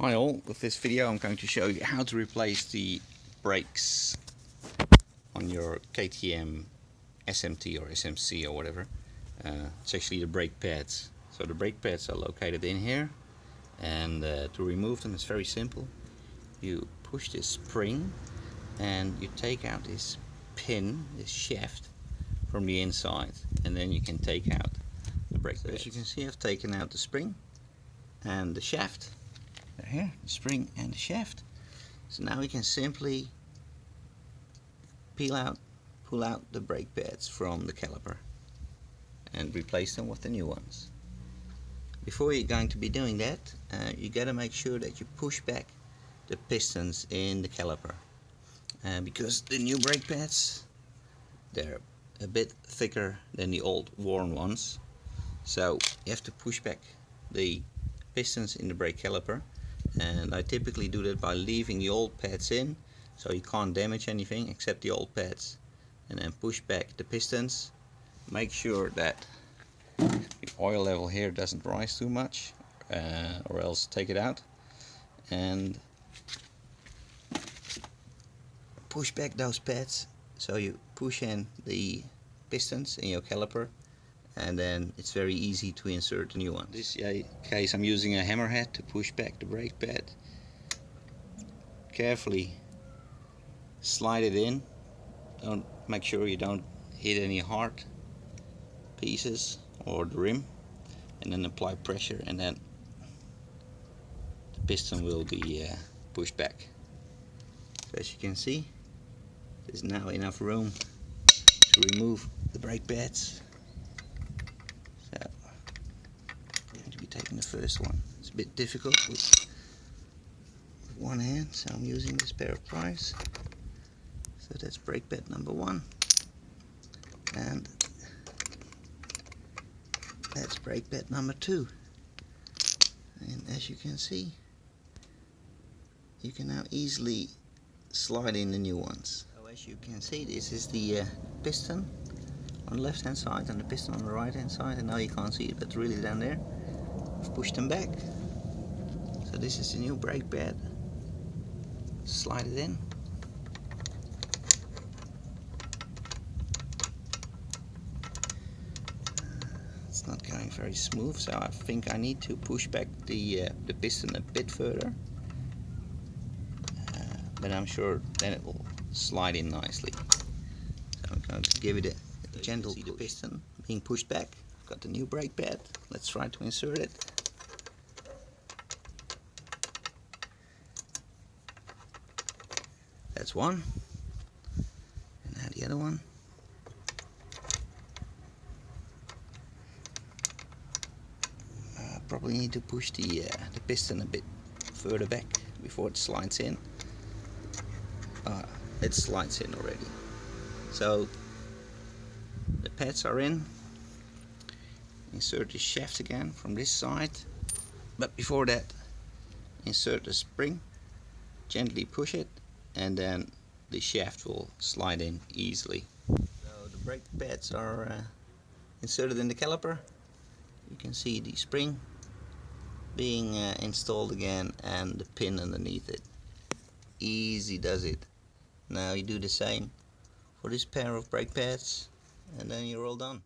Hi all, with this video I'm going to show you how to replace the brakes on your KTM SMT or SMC or whatever. It's actually the brake pads. So the brake pads are located in here, and to remove them is very simple. You push this spring and you take out this pin, this shaft from the inside, and then you can take out the brake pads. As you can see, I've taken out the spring and the shaft. Here, the spring and the shaft. So now we can simply pull out the brake pads from the caliper and replace them with the new ones. Before you're going to be doing that, you got to make sure that you push back the pistons in the caliper, because the new brake pads, they're a bit thicker than the old worn ones, so you have to push back the pistons in the brake caliper. And I typically do that by leaving the old pads in, so you can't damage anything except the old pads, and then push back the pistons. Make sure that the oil level here doesn't rise too much, or else take it out, and push back those pads. So you push in the pistons in your caliper, and then it's very easy to insert the new one. In this case I'm using a hammerhead to push back the brake pad. Carefully slide it in. Make sure you don't hit any hard pieces or the rim, and then apply pressure, and then the piston will be pushed back. So as you can see, there's now enough room to remove the brake pads. So I'm going to be taking the first one. It's a bit difficult with one hand, so I'm using this pair of pliers. So that's brake pad number 1, and that's brake pad number 2. And as you can see, you can now easily slide in the new ones. So as you can see, this is the piston on the left hand side and the piston on the right hand side, and now you can't see it, but really down there. I've pushed them back. So this is the new brake pad. Slide it in. It's not going very smooth, so I think I need to push back the piston a bit further, but I'm sure then it will slide in nicely. So I'm going to give it a gentle push. The piston being pushed back. I've got the new brake pad. Let's try to insert it. That's one, and now the other one. Probably need to push the piston a bit further back before it slides in. It slides in already. So the pads are in. Insert the shaft again from this side, but before that, insert the spring, gently push it, and then the shaft will slide in easily. So the brake pads are inserted in the caliper. You can see the spring being installed again and the pin underneath it. Easy does it. Now you do the same for this pair of brake pads, and then you're all done.